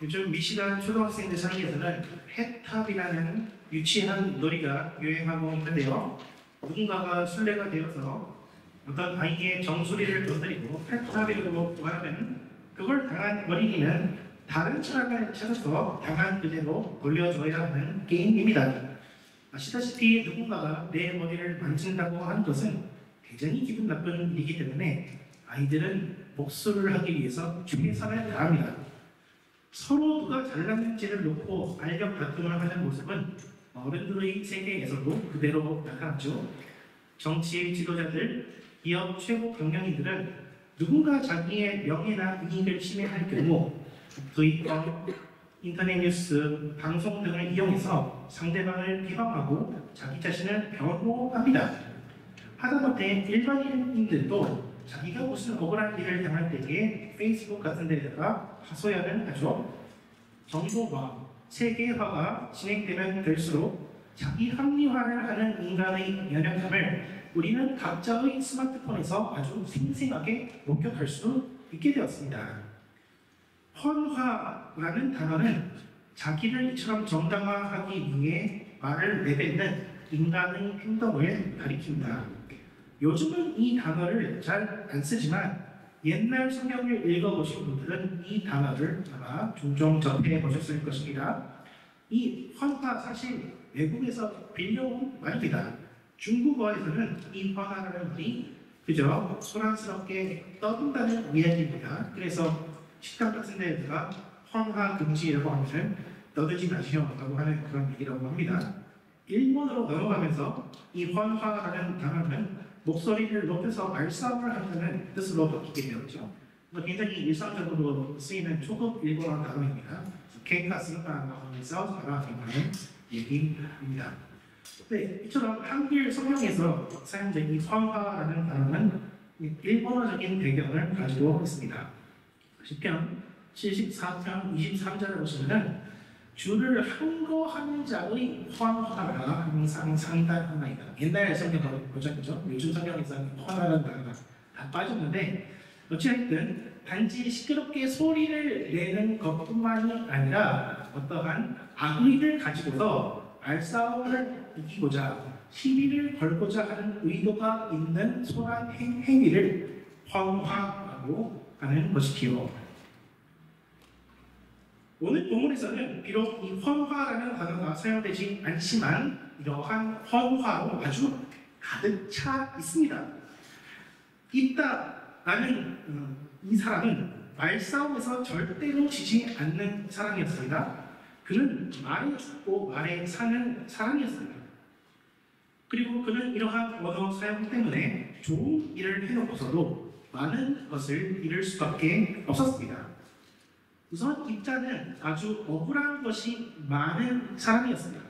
요즘 미시간 초등학생들 사이에서는 해탑이라는 유치한 놀이가 유행하고 있는데요. 누군가가 순례가 되어서 어떤 아이의 정수리를 건드리고 해탑이라고 말하면 그걸 당한 어린이는 다른 사람을 찾아서 당한 그대로 돌려줘야 하는 게임입니다. 아시다시피 누군가가 내 머리를 만진다고 하는 것은 굉장히 기분 나쁜 일이기 때문에 아이들은 복수를 하기 위해서 최선을 다합니다. 서로 누가 잘났는지를 놓고 알력 다툼을 하는 모습은 어른들의 세계에서도 그대로 나타났죠. 정치 지도자들, 기업 최고 경영인들은 누군가 자기의 명예나 이익을 침해할 경우 트위터, 인터넷 뉴스, 방송 등을 이용해서 상대방을 비방하고 자기 자신을 변호합니다. 하다못해 일반인들도 자기가 무슨 억울한 일을 당할 때에 페이스북 같은 데다가 하소연을 하죠. 정보화, 세계화가 진행되면 될수록 자기 합리화를 하는 인간의 연약함을 우리는 각자의 스마트폰에서 아주 생생하게 목격할 수 있게 되었습니다. 헌화라는 단어는 자기를 이처럼 정당화하기 위해 말을 내뱉는 인간의 행동을 가리킵니다. 요즘은 이 단어를 잘 안 쓰지만 옛날 성경을 읽어보신 분들은 이 단어를 아마 종종 접해보셨을 것입니다. 이 헌화 사실 외국에서 빌려온 말입니다. 중국어에서는 이 헌화라는 말이 그저 소란스럽게 떠든다는 이야기입니다. 그래서 식당 같은 데다가 헌화 금지라고 하면 떠들지 마시오라고 하는 그런 얘기라고 합니다. 일본어로 넘어가면서 이 헌화라는 단어는 목소리를 높여서 말싸움을 한다는 뜻으로 바뀌게 되었죠. 굉장히 일상적으로 쓰이는 초급 일본어 단어입니다. 켄카스가 싸우다라는 얘기입니다. 네, 이처럼 한글 성경에서 사용된 이 헌화라는 단어는 일본어적인 배경을 가지고 있습니다. 10편 74편 23절을 보시면 주를 항거하는 자의 헌화가 항상 상달하나이다. 옛날 성경으로 보자죠. 요즘 성경에서는 헌화라는 단어가 다 빠졌는데 어찌됐든 단지 시끄럽게 소리를 내는 것뿐만이 아니라 어떠한 악의를 가지고서 말싸움을 이기고자 시비를 걸고자 하는 의도가 있는 소란 행위를 헌화라고 하는 것이지요. 오늘 본문에서는 비록 이 헌화라는 단어가 사용되지 않지만 이러한 헌화로 아주 가득 차 있습니다. 있다라는 이 사람은 말싸움에서 절대로 지지 않는 사람이었습니다. 그는 말에 죽고 말에 사는 사람이었습니다. 그리고 그는 이러한 언어 사용 때문에 좋은 일을 해놓고서도 많은 것을 잃을 수밖에 없었습니다. 우선 입자는 아주 억울한 것이 많은 사람이었습니다.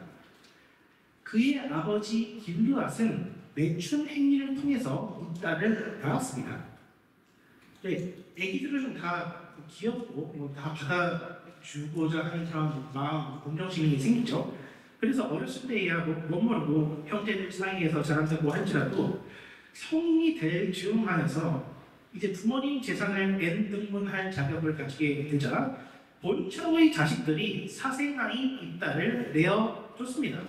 그의 아버지 길르앗은 매춘 행위를 통해서 입자를 낳았습니다. 네, 애기들은 다 귀엽고 다 받아주고자 하는 그런 마음, 공정심이 생기죠. 그래서 어렸을 때야 못 모르고 형제들 사이에서 자란다고 할지라도 성인이 될 즈음 하면서 이제 부모님 재산을 N등분할 자격을 가지게 되자 본처의 자식들이 사생아의 입단을 내어줬습니다.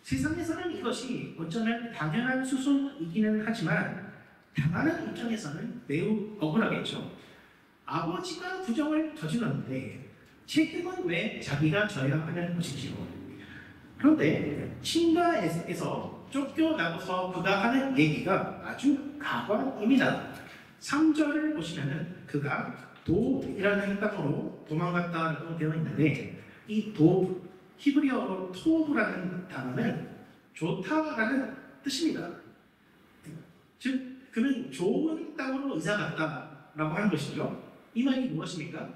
세상에서는 이것이 어쩌면 당연한 수순이기는 하지만 당하는 입장에서는 매우 억울하겠죠. 아버지가 부정을 저질렀는데 책임은 왜 자기가 져야 하는 것이지요. 그런데 친가에서 쫓겨나고서 그가 하는 얘기가 아주 가관입니다. 3절을 보시면은 그가 도이라는 땅으로 도망갔다라고 되어 있는데 이 도, 히브리어로 토브라는 단어는 좋다라는 뜻입니다. 즉 그는 좋은 땅으로 이사 갔다라고 하는 것이죠. 이 말이 무엇입니까?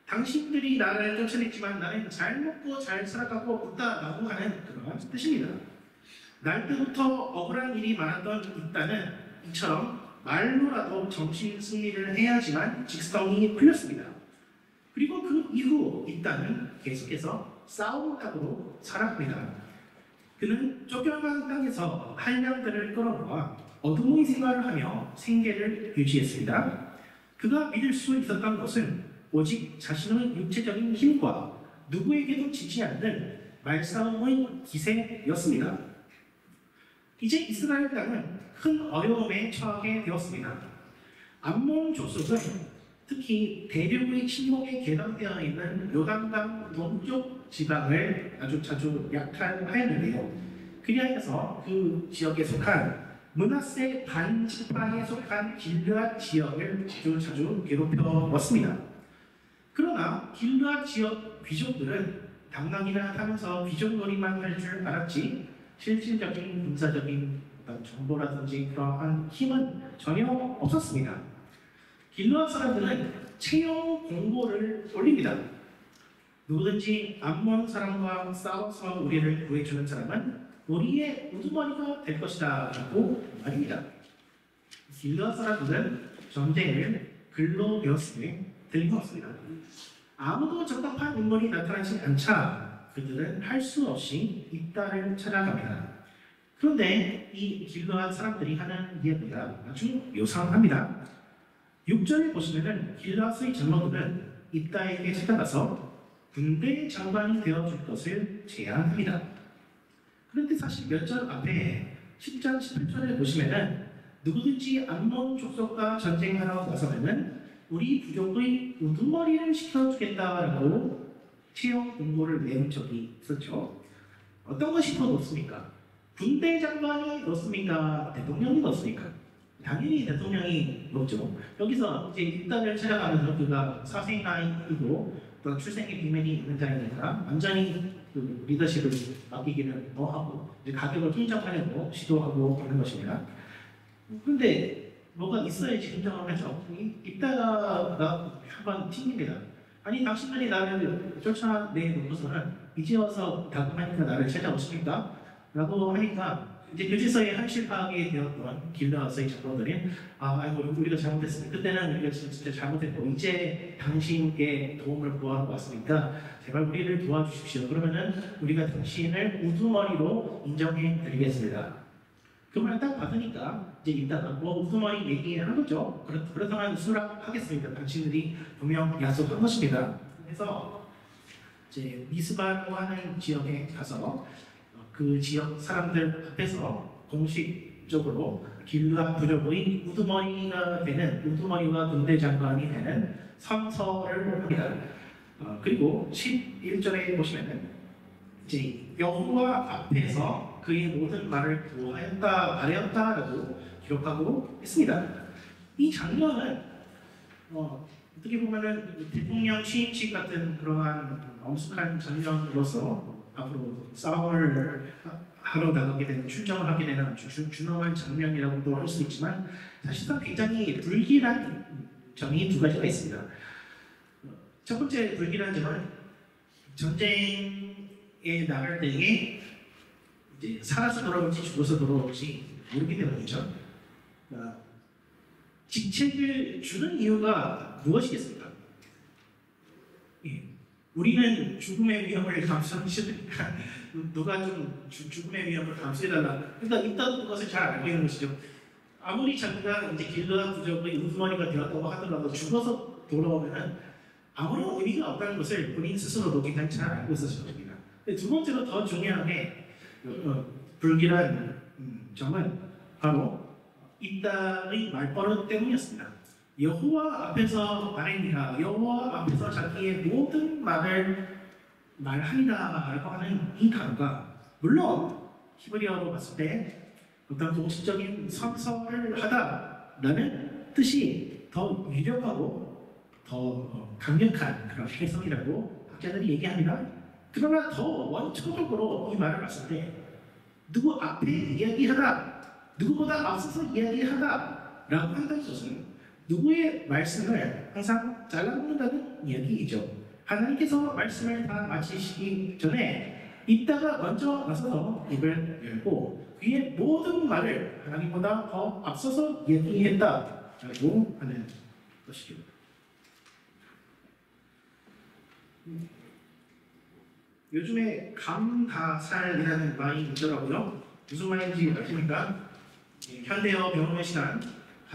당신들이 나를 쫓아냈지만 나는 잘 먹고 잘 살아가고 있다라고 하는 그런 뜻입니다. 날 때부터 억울한 일이 많았던 이 땅은 이처럼 말로라도 정신 승리를 해야지만 직성이 풀렸습니다. 그리고 그 이후 이 땅은 계속해서 싸움 땅으로 살아갑니다. 그는 쫓겨난 땅에서 한량들을 끌어모아 어둠의 생활을 하며 생계를 유지했습니다. 그가 믿을 수 있었던 것은 오직 자신의 육체적인 힘과 누구에게도 지지 않는 말싸움의 기세였습니다. 이제 이스라엘 땅은 큰 어려움에 처하게 되었습니다. 암몬 족속은 특히 대륙의 침공에 개방되어 있는 요단강 동쪽 지방을 아주 자주 약탈하였는데요. 그리하여서 그 지역에 속한 므낫세 반지파에 속한 길르앗 지역을 자주 괴롭혀왔습니다. 그러나 길르앗 지역 귀족들은 당당이나 하면서 귀족놀이만 할 줄 알았지 실질적인 군사적인 어떤 정보라든지 그러한 힘은 전혀 없었습니다. 길르앗 사람들은 채용 공고를 올립니다. 누구든지 암몬 사람과 싸워서 우리를 구해주는 사람은 우리의 우두머리가 될 것이다 라고 말입니다. 길르앗 사람들은 전쟁을 글로 배웠음에 틀림없습니다. 아무도 적합한 인물이 나타나지 않자 그들은 할 수 없이 입다를 찾아갑니다. 그런데 이 길르앗 사람들이 하는 이야기가 아주 요상합니다. 6절에 보시면은 길르앗의 장로들은 입다에게 찾아가서 군대 장관이 되어줄 것을 제안합니다. 그런데 사실 몇 절 앞에 10장 18절에 보시면은 누구든지 암몬 족속과 전쟁하러 나서면은 우리 부족의 우두머리를 시켜주겠다라고 채용 공고를 낸 적이 있었죠. 어떤 것이 더 높습니까? 군대 장관이 높습니까? 대통령이 높습니까? 당연히 대통령이 높죠. 여기서 이제 입단을 찾아가면서 그가 사생 나이이고 또 출생의 비밀이 있는 자이니까 완전히 그 리더십을 맡기기는 뭐하고 이제 가격을 흥정하려고 시도하고 하는 것입니다. 그런데 뭐가 있어야지 흥정을 하죠. 이따가 한번 튕깁니다. 아니 당신들이 나를 쫓아내놓고서는 이제 와서 다급하니까 나를 찾아오십니까? 라고 하니까 이제 그제서야 현실파악이 되었던 길르앗의 장로들이 아이고 우리가 잘못했습니다. 그때는 우리가 진짜 잘못했고 이제 당신께 도움을 구하러 왔으니까 제발 우리를 도와주십시오. 그러면은 우리가 당신을 우두머리로 인정해 드리겠습니다. 그 말 딱 받으니까 이제 이따가 뭐 우두머리 얘기하는 거죠. 그렇다면 수락하겠습니다. 당신들이 분명 약속한 것입니다. 그래서 이제 미스바라고 하는 지역에 가서 그 지역 사람들 앞에서 공식적으로 길르앗 부족의 우두머리가 되는 우두머리와 군대 장관이 되는 선서를 합니다. 그리고 11절에 보시면은 이제 여호와 앞에서 그의 모든 말을 구하였다 말하였다라고 기록하고 있습니다. 이 장면은 어떻게 보면은 대통령 취임식 같은 그러한 엄숙한 장면으로서 앞으로 싸움을 하러 나가게 되는 출정을 하게 되는 아주 준엄한 장면이라고도 할 수 있지만 사실상 굉장히 불길한 점이 두 가지가 있습니다. 첫 번째 불길한 점은 전쟁에 나갈 때에 이제 살아서 돌아올지 죽어서 돌아올지 모르기 때문이죠. 직책을 주는 이유가 무엇이겠습니까? 우리는 죽음의 위험을 감수하기 싫으니까 누가 좀 죽음의 위험을 감수해달라. 그러니까 입다도 그것을 잘 알고 있는 것이죠. 아무리 자기가 이제 길르앗 부족의 우두머리가 되었다고 하더라도 죽어서 돌아오면은 아무런 의미가 없다는 것을 본인 스스로도 굉장히 잘 알고 있었을 것입니다. 두 번째로 더 중요한 게 불길한 점은 바로 입다의 말버릇 때문이었습니다. 여호와 앞에서 말합니다. 여호와 앞에서 자기의 모든 말을 말하리라라고 하는 이 단어가 물론 히브리어로 봤을 때 어떤 공식적인 선서를 하다라는 뜻이 더 유력하고 더 강력한 그런 해석이라고 학자들이 얘기합니다. 그러나 더 원초적으로 이 말을 봤을 때 누구 앞에 이야기하다, 누구보다 앞서서 이야기하다라고 한다는 것은 누구의 말씀을 항상 잘라먹는다는 이야기이죠. 하나님께서 말씀을 다 마치시기 전에 이따가 먼저 나서서 입을 열고 그의 모든 말을 하나님보다 더 앞서서 이야기했다라고 하는 것이죠. 요즘에 감다살이라는 말이 있더라고요. 무슨 말인지 아십니까? 현대어 병음의 신앙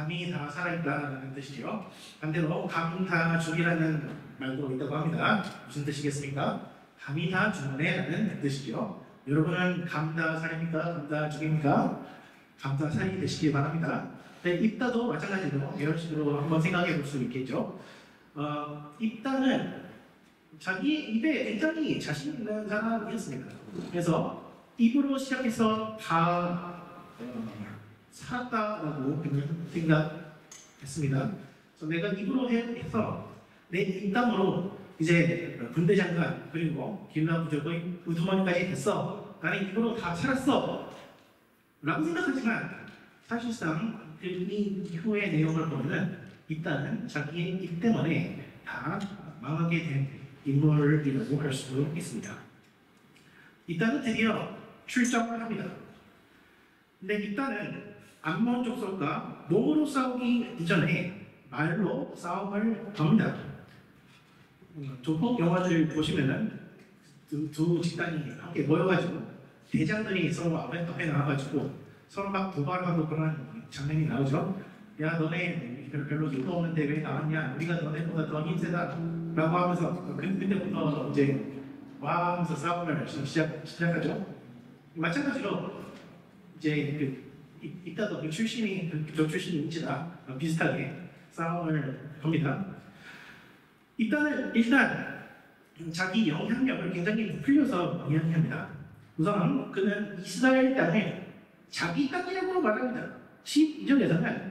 감이 다 살아있다는 뜻이죠. 반대로 감 다 죽이라는 말도 있다고 합니다. 무슨 뜻이겠습니까? 감이 다 죽네라는 뜻이죠. 여러분은 감 다 살입니까? 감 다 죽입니까? 감 다 살이 되시기 바랍니다. 네, 입다도 마찬가지로 이런 식으로 한번 생각해 볼 수 있겠죠. 입다는 자기 입에 굉장히 자신 있는 사람이었습니다. 그래서 입으로 시작해서 다 살았다라고 생각했습니다. 그래서 내가 입으로 해서 내 입담으로 이제 군대 장관 그리고 길라 부족의 우두머니까지 됐어. 나는 입으로 다 살았어. 라고 생각하지만 사실상 이 이후의 내용을 보면 입다는 자기의 입 때문에 다 망하게 된 인물이라고 할 수 있습니다. 입다는 드디어 출정을 합니다. 근데 입다는 암몬 족속과 몸으로 싸우기 이전에 말로 싸움을 합니다. 조폭 영화들 보시면은 두 집단이 함께 모여가지고 대장들이 서로 앞에 나와가지고 서로 막 도발하고 그런 장면이 나오죠. 야 너네 별로 힘도 없는데 왜 나왔냐? 우리가 너네보다 더 힘세다 라고 하면서 그때부터 이제 와 하면서 싸움을 시작하죠. 마찬가지로 이제 이따도 그 출신이 저 출신인지라 비슷하게 싸움을 합니다. 일단 자기 영향력을 굉장히 부풀려서 이야기합니다. 우선 그는 이스라엘 땅을 자기 땅이라고 말합니다. 12절에서는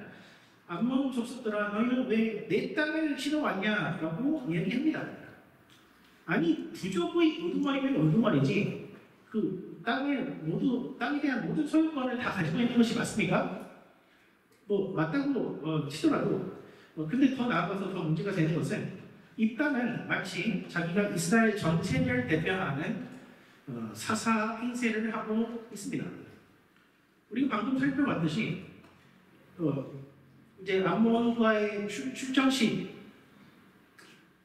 암몬 족속들아 너희는 왜 내 땅을 치러 왔냐라고 이야기합니다. 아니 부족의 우두머리면 우두머리지 그 땅에 대한 모든 소유권을 다 가지고 있는 것이 맞습니까? 뭐 맞다고 치더라도 근데 더 나아가서 더 문제가 되는 것은 이 땅은 마치 자기가 이스라엘 전체를 대표하는 사사 행세를 하고 있습니다. 우리가 방금 살펴봤듯이 이제 암몬과의 출정 시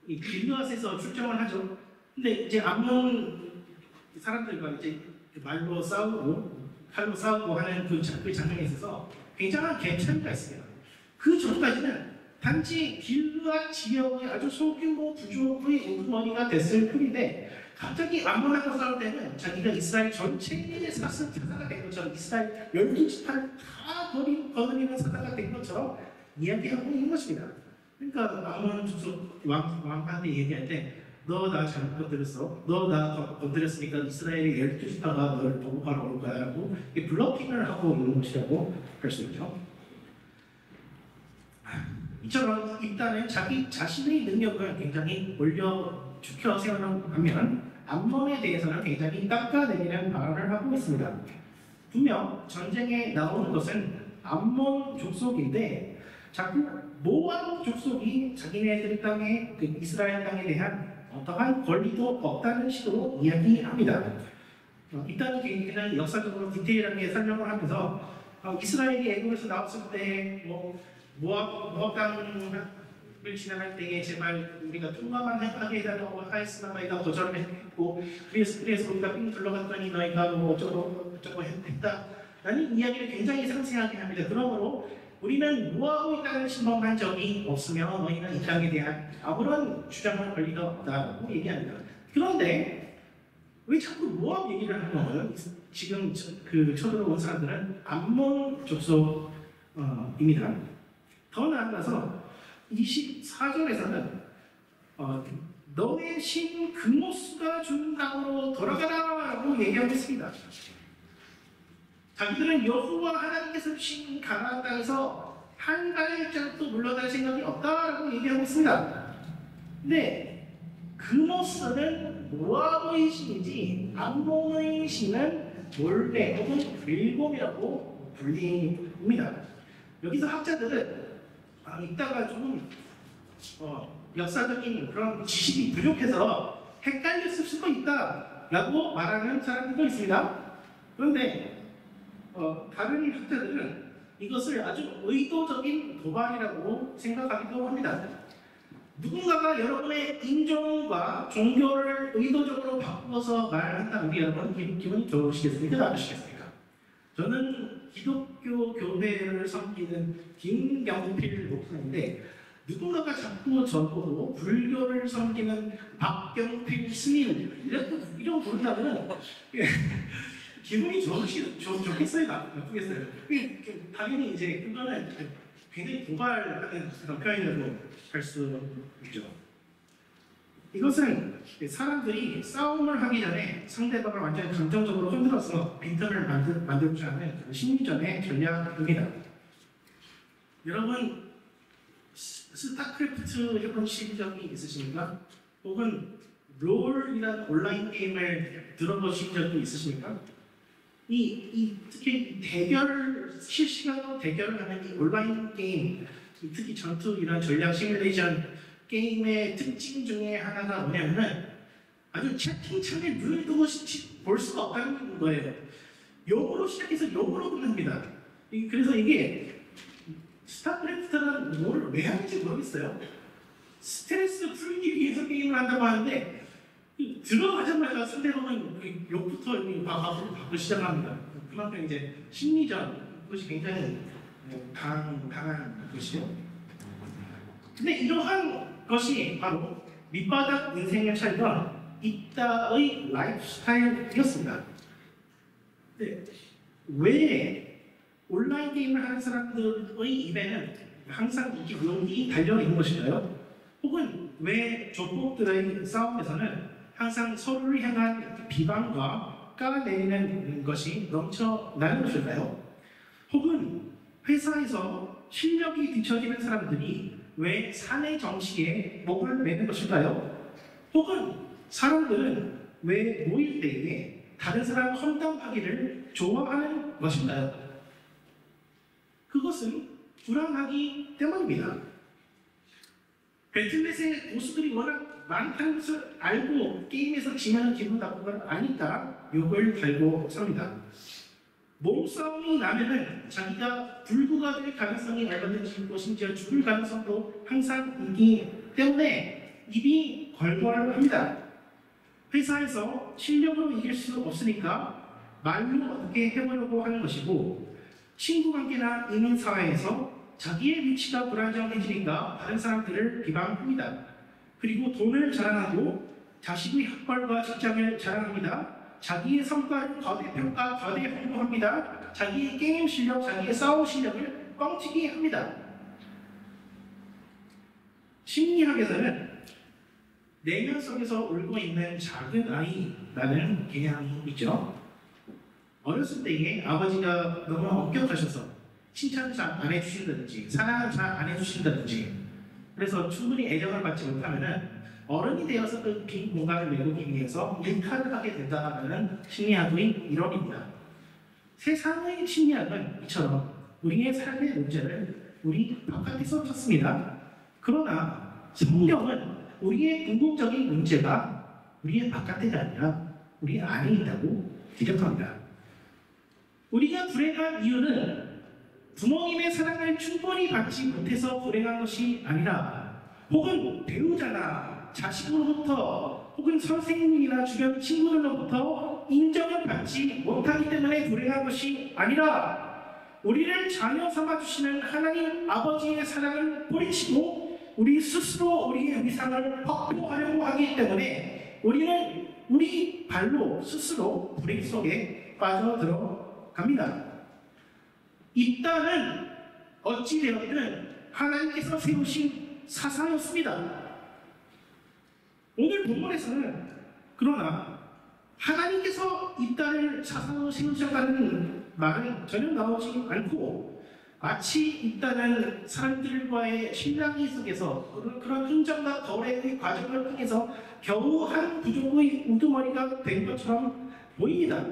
길르앗에서 출정을 하죠. 근데 이제 암몬 사람들과 이제 말로 싸우고 칼로 싸우고 하는 그 장면에 있어서 굉장한 갭차이가 있습니다. 그 전까지는 단지 길르앗 지역의 아주 소규모 부족의 우두머리가 됐을 뿐인데 갑자기 암몬하고 싸울 때는 자기가 이스라엘 전체의 사사가 된 것처럼 이스라엘 12지파를 다 거느리는 사사가 된 것처럼 이야기하고 있는 것입니다. 그러니까 암몬 족속 왕한테 얘기할 때 너 나 잘못 건드렸어. 너 나 건드렸으니까 이스라엘의 12지파가 너를 보복하러 올 거야 라고 블러핑을 하고 있는 것이라고 할 수 있죠. 이처럼 입다는 자기 자신의 능력을 굉장히 올려죽혀 세워놓으면 암몬에 대해서는 굉장히 깎아내리는 발언을 하고 있습니다. 분명 전쟁에 나오는 것은 암몬 족속인데 자꾸 모압 족속이 자기네들 땅에 그 이스라엘 땅에 대한 어떠한 권리도 없다는 식으로 이야기합니다. 일단 그냥 역사적으로 디테일하게 설명을 하면서 이스라엘이 애굽에서 나왔을 때 모압 땅을 지나갈 때에 제발 우리가 통과만 하게 해달라고 하였으나 너희가 거절을 했고 그래서 우리가 삥 둘러갔더니 너희가 어쩌고 했다 라는 이야기를 굉장히 상세하게 합니다. 그러므로 우리는 모압의 땅을 침범한 적이 없으며 너희는 이 땅에 대한 아무런 주장할 권리가 없다고 얘기합니다. 그런데 왜 자꾸 모압 얘기를 하는 거예요? 지금 그 쳐들어온 사람들은 암몬 족속입니다. 더 나아가서 24절에서는 너의 신 그모스가 준 땅으로 돌아가라 라고 얘기하고 있습니다. 자기들은 여호와 하나님께서 주신 가나안 땅에서 한 발자국도 물러날 생각이 없다라고 얘기하고 있습니다. 근데 그모스는 모압의 신이지 암몬의 신은 몰레 혹은 빌곰이라고 불립니다. 여기서 학자들은 이따가 조금 역사적인 그런 지식이 부족해서 헷갈렸을 수도 있다라고 말하는 사람들도 있습니다. 그런데 다른 학자들은 이것을 아주 의도적인 도발이라고 생각하기도 합니다. 누군가가 여러분의 인종과 종교를 의도적으로 바꾸어서 말한다면 여러분 기분이 좋으시겠습니까? 나쁘시겠습니까? 저는 기독교 교회 교회를 섬기는 김경필 목사인데 누군가가 자꾸 저보고 불교를 섬기는 박경필 스님 이런 부른다면 기분이 좋겠어요? 나쁘겠어요? 당연히 이제 그거는 굉장히 고발하는 그런 표현으로 할 수 있죠. 이것은 사람들이 싸움을 하기 전에 상대방을 완전히 감정적으로 흔들어서 빈틈을 만들지 않는 심리전의 전략입니다. 여러분 스타크래프트 해보신 적이 있으십니까? 혹은 롤이라는 온라인 게임을 들어보신 적이 있으십니까? 특히 실시간으로 대결을 하는 이 온라인 게임, 특히 전투 이런 전략 시뮬레이션 게임의 특징 중에 하나가 뭐냐면은 아주 채팅창에 눈을 뜨고 볼 수가 없다는 거예요. 욕으로 시작해서 욕으로 끝납니다. 그래서 이게 스타크래프트라는 뭘 왜 하는지 모르겠어요. 스트레스 풀기 위해서 게임을 한다고 하는데 들어가자마자 상대방은 욕부터 받고 시작합니다. 그만큼 이제 심리전 그것이 굉장히 강한 것이요. 근데 이러한 것이 바로 밑바닥 인생을 살던 이따의 라이프스타일이었습니다. 네. 왜 온라인 게임을 하는 사람들의 입에는 항상 이렇게 욕이 달려있는 것일까요? 혹은 왜 조폭들의 싸움에서는 항상 서로를 향한 비방과 까내리는 것이 넘쳐나는 것일까요? 혹은 회사에서 실력이 뒤처지는 사람들이 왜 사내 정치에 목을 매는 것일까요? 혹은 사람들은 왜 모일 때에 다른 사람 험담하기를 좋아하는 것인가요? 그것은 불안하기 때문입니다. 배틀넷의 고수들이 워낙 많다는 것을 알고 게임에서 지면 기분 나쁜 걸 아니까 욕을 달고 삽니다. 몸싸움이 나면은 자기가 불구가 될 가능성이 얼마든지 있고 심지어 죽을 가능성도 항상 있기 때문에 입이 걸걸합니다. 회사에서 실력으로 이길 수 없으니까 말로 어떻게 해보려고 하는 것이고 친구관계나 인문사회에서 자기의 위치가 불안정해지니까 다른 사람들을 비방합니다. 그리고 돈을 자랑하고 자식의 학벌과 직장을 자랑합니다. 자기의 성과를 과대평가, 과대평가합니다. 자기의 게임 실력, 자기의 싸움 실력을 뻥튀기 합니다. 심리학에서는 내면 속에서 울고 있는 작은 아이라는 개념이 있죠. 어렸을 때에 아버지가 너무 엄격하셔서 칭찬을 잘 안 해주신다든지 사랑을 잘 안 해주신다든지 그래서 충분히 애정을 받지 못하면은 어른이 되어서 그 빈 공간을 메우기 위해서 일탈을 하게 된다는 심리학의 이론입니다. 세상의 심리학은 이처럼 우리의 삶의 문제를 우리 바깥에서 찾습니다. 그러나 성경은 우리의 궁극적인 문제가 우리의 바깥에 아니라 우리 안에 있다고 지적합니다. 우리가 불행한 이유는 부모님의 사랑을 충분히 받지 못해서 불행한 것이 아니라 혹은 배우자나 자식으로부터 혹은 선생님이나 주변 친구들로부터 인정을 받지 못하기 때문에 불행한 것이 아니라 우리를 자녀 삼아주시는 하나님 아버지의 사랑을 뿌리치고 우리 스스로 우리의 위상을 확보하려고 하기 때문에 우리는 우리 발로 스스로 불행 속에 빠져들어갑니다. 입단은 어찌되었든 하나님께서 세우신 사사였습니다. 오늘 본문에서는 그러나 하나님께서 입단을 사사로 세우셨다는 말은 전혀 나오지 않고 마치 입단은 사람들과의 신랑이 속에서 그런 흔적과 거래의 과정을 통해서 겨우 한 부족의 우두머리가 된 것처럼 보입니다.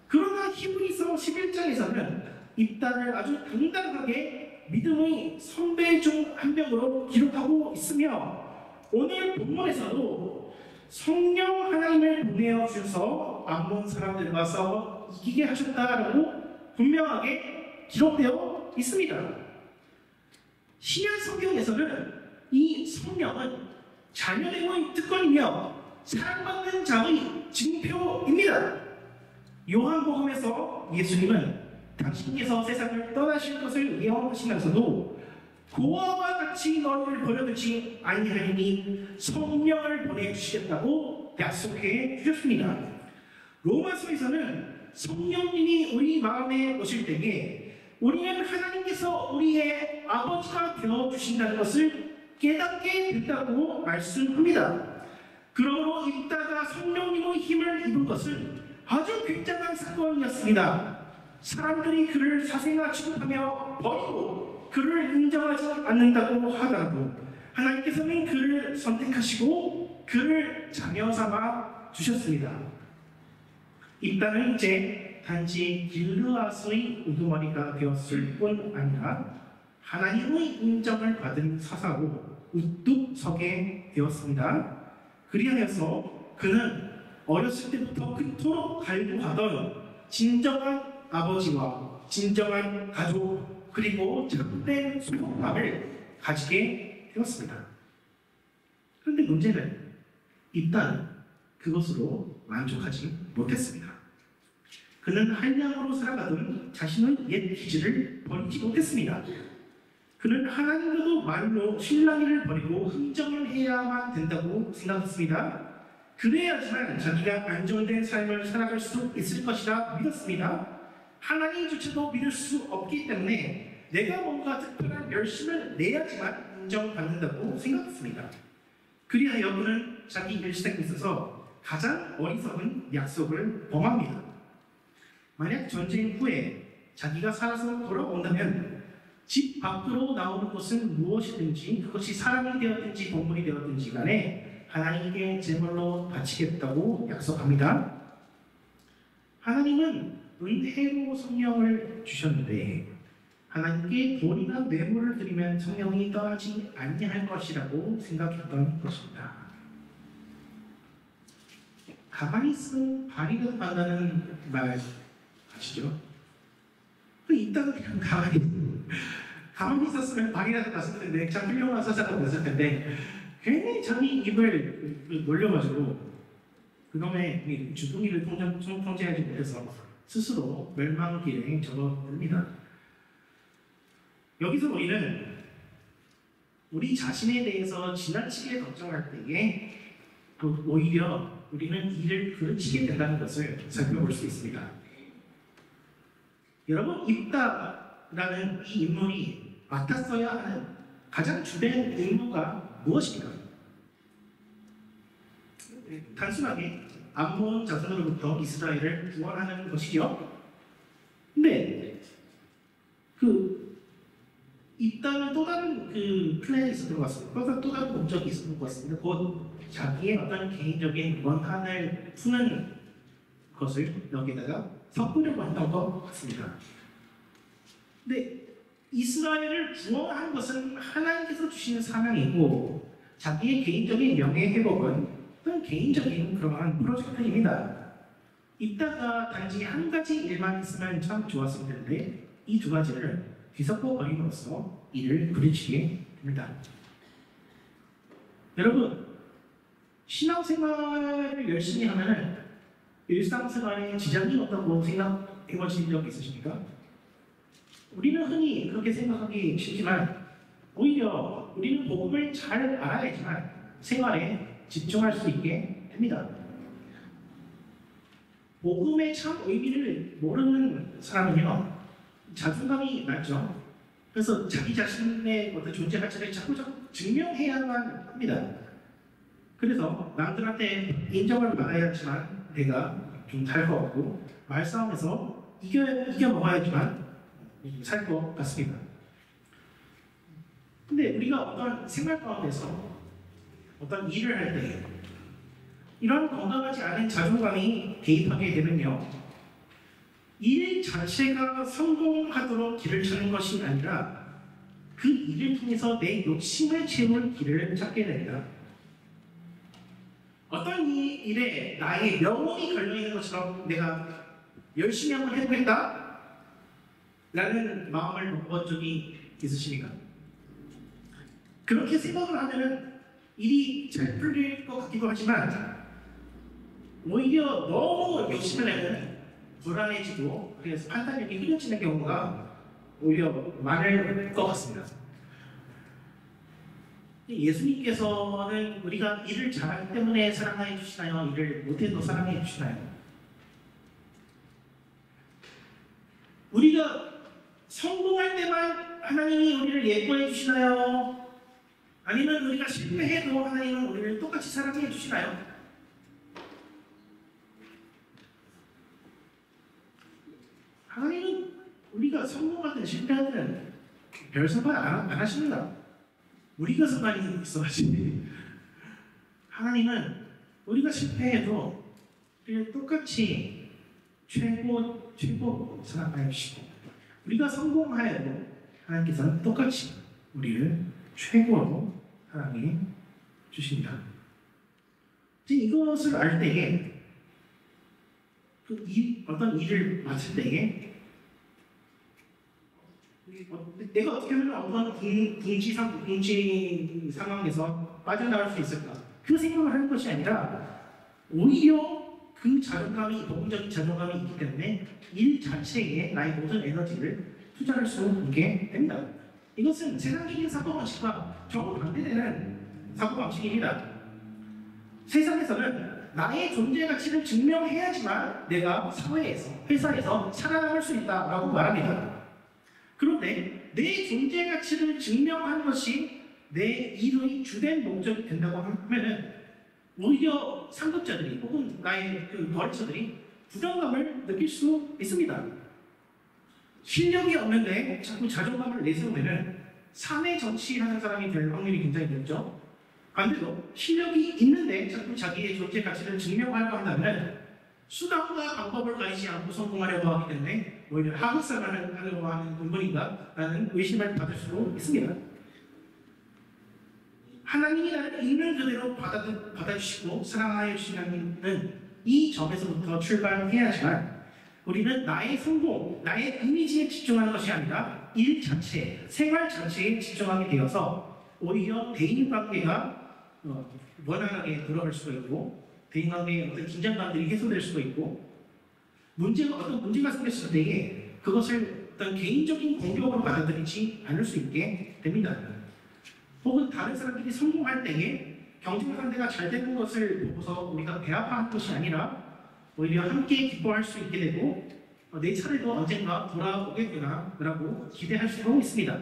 그러나 히브리서 11장에서는 입단을 아주 당당하게 믿음의 선배 중 한 명으로 기록하고 있으며 오늘 본문에서도 성령 하나님을 보내어 주셔서 암몬 사람들과 싸워 이기게 하셨다라고 분명하게 기록되어 있습니다. 신약 성경에서는 이 성령은 자녀됨의 특권이며 사랑받는 자의 증표입니다. 요한복음에서 예수님은 당신께서 세상을 떠나실 것을 예언하시면서도 고아와 같이 너희를 버려두지 아니하리니 성령을 보내주시겠다고 약속해 주셨습니다. 로마서에서는 성령님이 우리 마음에 오실 때에 우리는 하나님께서 우리의 아버지가 되어주신다는 것을 깨닫게 된다고 말씀합니다. 그러므로 입다가 성령님의 힘을 입은 것은 아주 굉장한 사건이었습니다. 사람들이 그를 사생아 취급하며 버리고 그를 인정하지 않는다고 하더라도 하나님께서는 그를 선택하시고 그를 자녀 삼아 주셨습니다. 입다는 이제 단지 길르앗의 우두머리가 되었을 뿐 아니라 하나님의 인정을 받은 사사로 우뚝 서게 되었습니다. 그리하여서 그는 어렸을 때부터 그토록 갈구하던 진정한 아버지와 진정한 가족 그리고 참된 소속감을 가지게 되었습니다. 그런데 문제는 입다는 그것으로 만족하지 못했습니다. 그는 한량으로 살아가던 자신의 옛 기질을 버리지 못했습니다. 그는 하나님과도 말로 신랑이를 버리고 흥정을 해야만 된다고 생각했습니다. 그래야지만 자기가 안정된 삶을 살아갈 수 있을 것이라 믿었습니다. 하나님조차도 믿을 수 없기 때문에 내가 뭔가 특별한 열심을 내야지만 인정받는다고 생각했습니다. 그리하여 그는 자기 일생에 있어서 가장 어리석은 약속을 범합니다. 만약 전쟁 후에 자기가 살아서 돌아온다면 집 밖으로 나오는 것은 무엇이든지 그것이 사람이 되었든지 동물이 되었든지 간에 하나님께 제물로 바치겠다고 약속합니다. 하나님은 은혜로 성령을 주셨는데 하나님께 돈이나 뇌물을 드리면 성령이 떠나지 아니할 것이라고 생각했던 것입니다. 가만히 있으면 발이라도 간다는 말 아시죠? 이따가 그냥 가만히 있었으면 발이라도 갔을 텐데 참 훌륭한 사사가 됐을 텐데 괜히 자기 입을 놀려가지고 그놈의 주둥이를 통제하지 못해서 스스로 멸망길에 접어듭니다. 여기서 우리는 우리 자신에 대해서 지나치게 걱정할 때에 오히려 우리는 이를 그르치게 된다는 것을 살펴볼 수 있습니다. 여러분, 입다라는 이 인물이 맡았어야 하는 가장 주된 임무가 무엇입니까? 단순하게 암몬 자손으로부터 이스라엘을 구원하는 것이죠. 근데 입다는 또 다른 플랜이 있었던 것 같습니다. 또 다른 목적이 있었던 것 같습니다. 곧 자기의 어떤 개인적인 원한을 푸는 것을 여기다가 섞으려고 했던 것 같습니다. 근데 이스라엘을 구원하는 것은 하나님께서 주시는 사명이고 자기의 개인적인 명예 회복은 어떤 개인적인 그러한 프로젝트입니다. 이따가 단지 한 가지 일만 있으면 참 좋았을 텐데 이 두 가지를 뒤섞어 버림으로써 이를 부딪히게 됩니다. 여러분, 신앙생활을 열심히 하면 일상생활에 지장이 없다고 생각해 보신 적 있으십니까? 우리는 흔히 그렇게 생각하기 쉽지만 오히려 우리는 복음을 잘 알아야지만 생활에 집중할 수 있게 됩니다. 복음의 참 의미를 모르는 사람은요 자존감이 낮죠. 그래서 자기 자신의 어떤 존재 가치를 자꾸 증명해야만 합니다. 그래서 남들한테 인정을 받아야지만 내가 좀 살 것 같고 말싸움에서 이겨 먹어야지만 살 것 같습니다. 근데 우리가 어떤 생활 가운데서 어떤 일을 할 때 이런 건강하지 않은 자존감이 개입하게 되면요 일 자체가 성공하도록 길을 찾는 것이 아니라 그 일을 통해서 내 욕심을 채울 길을 찾게 됩니다. 어떤 이 일에 나의 영혼이 걸려있는 것처럼 내가 열심히 한번 해보겠다 라는 마음을 먹은 적이 있으십니까? 그렇게 생각을 하면 일이 잘 풀릴 것 같기도 하지만 오히려 너무 욕심을 내면 불안해지고 그래서 판단력이 흐려지는 경우가 오히려 많을 것 같습니다. 예수님께서는 우리가 일을 잘하기 때문에 사랑해 주시나요? 일을 못해도 사랑해 주시나요? 우리가 성공할 때만 하나님이 우리를 예뻐해 주시나요? 아니면 우리가 실패해도 하나님은 우리를 똑같이 사랑해 주시나요? 하나님은 우리가 성공하든 실패하든 별 상관 안 하십니다. 우리가 상관이 있어야지. 하나님은 우리가 실패해도 우리를 똑같이 최고 사랑해 주시고, 우리가 성공하여도 하나님께서는 똑같이 우리를 최고로 사랑해 주십니다. 이것을 알 때에 어떤 일을 맡을 때에 내가 어떻게 하면 어떤 궁지 상황에서 빠져나갈 수 있을까? 그 생각을 하는 것이 아니라 오히려 그 자존감이, 복음적인 자존감이 있기 때문에 일 자체에 나의 모든 에너지를 투자할 수 있게 됩니다. 이것은 세상적인 사고방식과 정반대되는 사고방식입니다. 세상에서는 나의 존재 가치를 증명해야지만 내가 사회에서, 회사에서 살아남을 수 있다라고 말합니다. 그런데 내 존재 가치를 증명하는 것이 내 일의 주된 목적이 된다고 하면은 오히려 상급자들이 혹은 나의 거래처들이 부담감을 느낄 수 있습니다. 실력이 없는데 자꾸 자존감을 내세우면은 사내 정치하는 사람이 될 확률이 굉장히 높죠. 반대로 실력이 있는데 자꾸 자기의 존재 가치를 증명하려고 한다면 수단과 방법을 가리지 않고 성공하려고 하기 때문에 오히려 하극상을 하려고 하는 분들인가라는 의심을 받을 수도 있습니다. 하나님이 나를 있는 그대로 받아주시고 사랑하여 주시는 이 점에서부터 출발해야지만 우리는 나의 성공, 나의 이미지에 집중하는 것이 아니라 일 자체, 생활 자체에 집중하게 되어서 오히려 대인관계가 원활하게 돌아갈 수가 있고 대인관계의 어떤 긴장감들이 해소될 수가 있고 어떤 문제가 생겼을 때에 그것을 어떤 개인적인 공격으로 받아들이지 않을 수 있게 됩니다. 혹은 다른 사람들이 성공할 때에 경쟁 상대가 잘 되는 것을 보고서 우리가 배아파하는 것이 아니라 오히려 함께 기뻐할 수 있게 되고 내 차례도 언젠가 돌아오겠구나라고 기대할 수도 있습니다.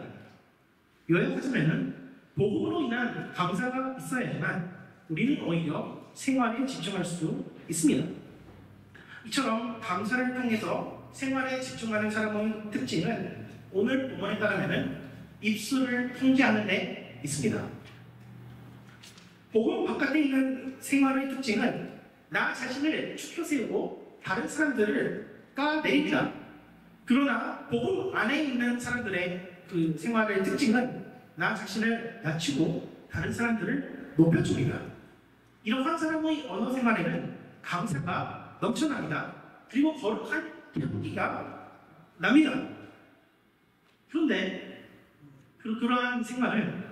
요약하자면은 복음으로 인한 감사가 있어야지만 우리는 오히려 생활에 집중할 수 있습니다. 이처럼 감사를 통해서 생활에 집중하는 사람의 특징은 오늘 본문에 따르면 입술을 통제하는 데 있습니다. 복음 바깥에 있는 생활의 특징은 나 자신을 축혀 세우고 다른 사람들을 까내립니다. 그러나 복음 안에 있는 사람들의 그 생활의 특징은 나 자신을 낮추고 다른 사람들을 높여줍니다. 이러한 사람의 언어 생활에는 감사가 넘쳐납니다. 그리고 거룩한 향기가 납니다. 그런데 그러한 생활은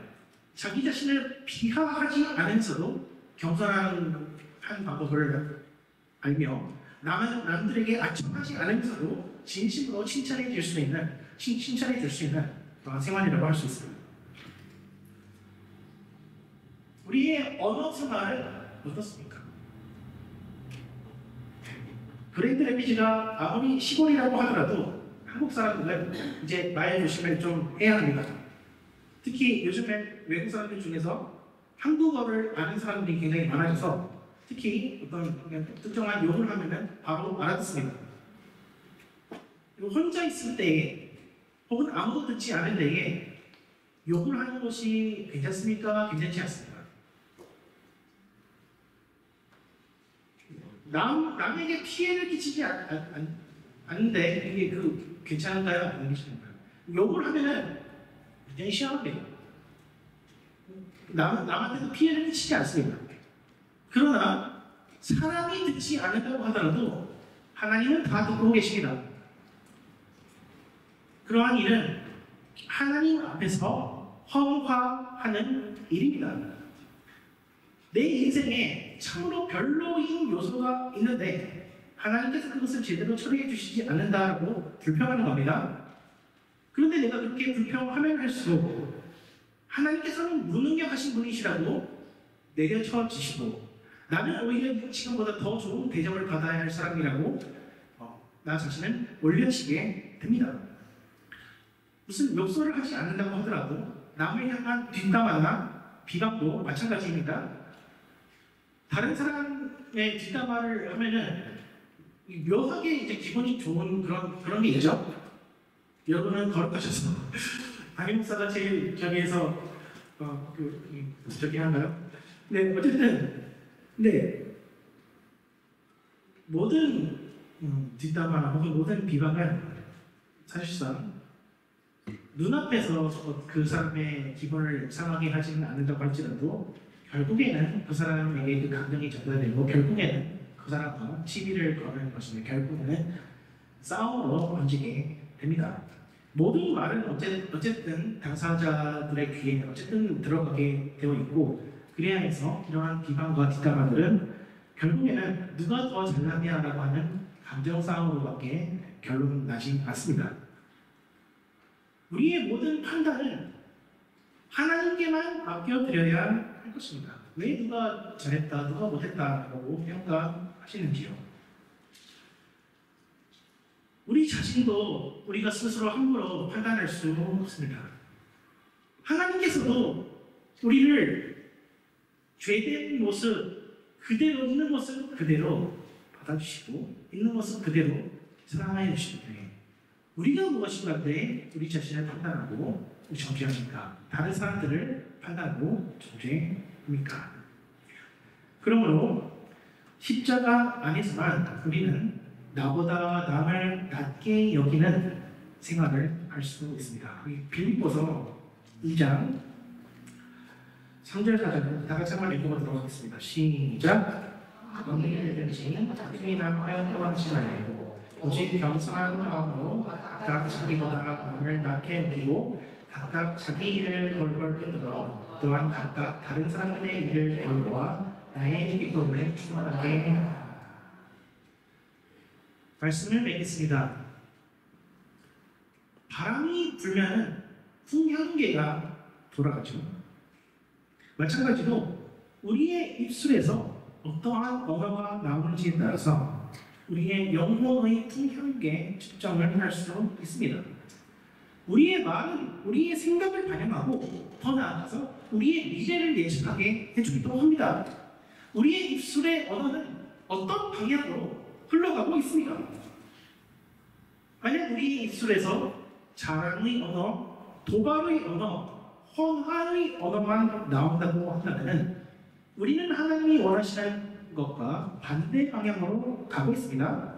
자기 자신을 비하하지 않으면서도 겸손한 방법을 알며 남들에게 아첨하지 않으면서도 진심으로 칭찬해 줄 수 있는 그런 생활이라고 할 수 있습니다. 우리의 언어 생활은 어떻습니까? 브랜드 레미지가 아무리 시골이라고 하더라도 한국 사람들은 이제 말 조심을 좀 해야 합니다. 특히 요즘에 외국 사람들 중에서 한국어를 아는 사람들이 굉장히 많아져서 특히 어떤 특정한 욕을 하면은 바로 알아듣습니다. 그리고 혼자 있을 때에 혹은 아무도 듣지 않을 때에 욕을 하는 것이 괜찮습니까? 괜찮지 않습니까? 남에게 피해를 끼치지 않는데 이게 괜찮은가요? 안 괜찮은가요? 욕을 하면은 굉장히 시원합니다. 남한테도 피해를 끼치지 않습니다. 그러나 사람이 듣지 않는다고 하더라도 하나님은 다 듣고 계십니다. 그러한 일은 하나님 앞에서 헌화하는 일입니다. 내 인생에 참으로 별로인 요소가 있는데 하나님께서 그것을 제대로 처리해 주시지 않는다라고 불평하는 겁니다. 그런데 내가 그렇게 불평하면 할수록 하나님께서는 무능력하신 분이시라고 내려쳐지시고 나는 오히려 지금보다 더 좋은 대접을 받아야 할 사람이라고 나 자신을 올려치게 됩니다. 무슨 욕설을 하지 않는다고 하더라도 남을 향한 뒷담화나 비방도 마찬가지입니다. 다른 사람의 뒷담화를 하면은 묘하게 이제 기분이 좋은 그런 게 있죠. 여러분은 거룩하셔서 담임 목사가 제일 저기에서 저기 한가요? 네, 어쨌든 모든 뒷담화 혹은 모든 비방은 사실상 눈앞에서 그 사람의 기분을 상하게 하지는 않는다고 할지라도 결국에는 그 사람에게 그 감정이 전달되고 결국에는 그 사람과 시비를 거는 것입니다. 결국에는 싸움으로 번지게 됩니다. 모든 말은 어쨌든 당사자들의 귀에 어쨌든 들어가게 되어 있고 그래야 해서 이러한 비방과 뒷담화들은 결국에는 누가 더 잘났냐라고 하는 감정 싸움으로밖에 결론 나지 않습니다. 우리의 모든 판단은 하나님께만 맡겨드려야 할 것입니다. 왜 누가 잘했다, 누가 못했다라고 평가하시는지요. 우리 자신도 우리가 스스로 함부로 판단할 수 없습니다. 하나님께서도 우리를 죄된 모습 그대로 있는 모습 그대로 받아주시고 있는 모습 그대로 사랑하여 주시는데 우리가 무엇인가에 우리 자신을 판단하고 정죄합니까? 다른 사람들을 판단하고 정죄합니까? 그러므로 십자가 안에서만 우리는 나보다 남을 낮게 여기는 생활을 할 수 있습니다. 빌립보서 2장 3절 4절은 다 같이 한번 읽어보도록 하겠습니다. 시작. 너희들든지 특히나 허영하지 말고 오직 겸손한 마음으로 각각 자기보다 남을 낮게 여기고 각각 자기 일을 돌볼 뿐더러 또한 각각 다른 사람들의 일을 돌보아 나의 기쁨을 충만하게 말씀을 맺겠습니다. 바람이 불면 풍향계가 돌아가죠. 마찬가지로 우리의 입술에서 어떠한 언어가 나오는지에 따라서 우리의 영혼의 풍향계 측정을 할 수 있습니다. 우리의 말은 우리의 생각을 반영하고 더 나아가서 우리의 미래를 예측하게 해주기도 합니다. 우리의 입술의 언어는 어떤 방향으로 흘러가고 있습니까? 만약 우리의 입술에서 자랑의 언어, 도발의 언어, 헌화의 언어만 나온다고 한다면 우리는 하나님이 원하시는 것과 반대 방향으로 가고 있습니다.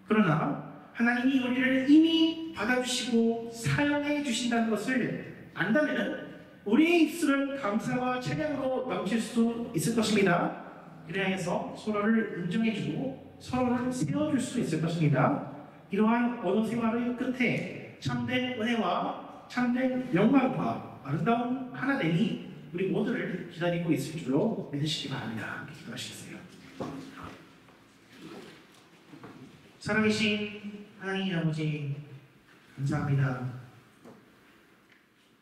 그러나 하나님이 우리를 이미 받아주시고 사용해 주신다는 것을 안다면 우리의 입술은 감사와 찬양으로 넘칠 수 있을 것입니다. 그래야 해서 서로를 인정해주고 서로를 세워줄 수 있을 것입니다. 이러한 언어 생활의 끝에 참된 은혜와 참된 영광과 아름다운 하나됨이 우리 모두를 기다리고 있을 줄로 믿으시기 바랍니다. 기도하시겠어요. 살아계신 하나님 아버지 감사합니다.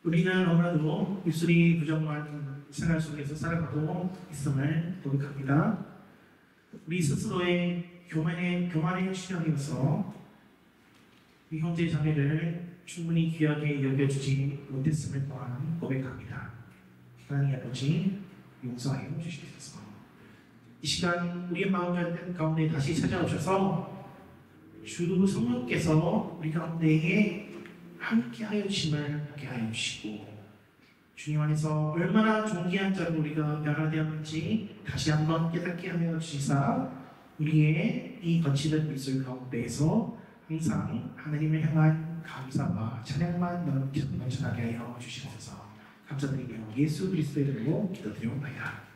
우리는 너무나도 입술이 부정한 생활 속에서 살아가고 있음을 고백합니다. 우리 스스로의 교만의 취향이어서 우리 형제 자매를 충분히 귀하게 여겨주지 못했음을 또한 고백합니다. 하나님 아버지 용서하여 주시옵소서. 이 시간 우리의 마음 가운데 다시 찾아오셔서 주 성령께서 우리 가운데에 함께하여 주심을 하게 하여 주시고 주님 안에서 얼마나 존귀한 자로 우리가 변화되었는지 다시 한번 깨닫게 하여 주시사 우리의 이 거치는 미술 가운데에서 항상 하나님을 향한 감사와 찬양만 넘쳐나게 하여 주시옵소서. 감사드리며 예수 그리스도의 이름으로 기도드리옵나이다.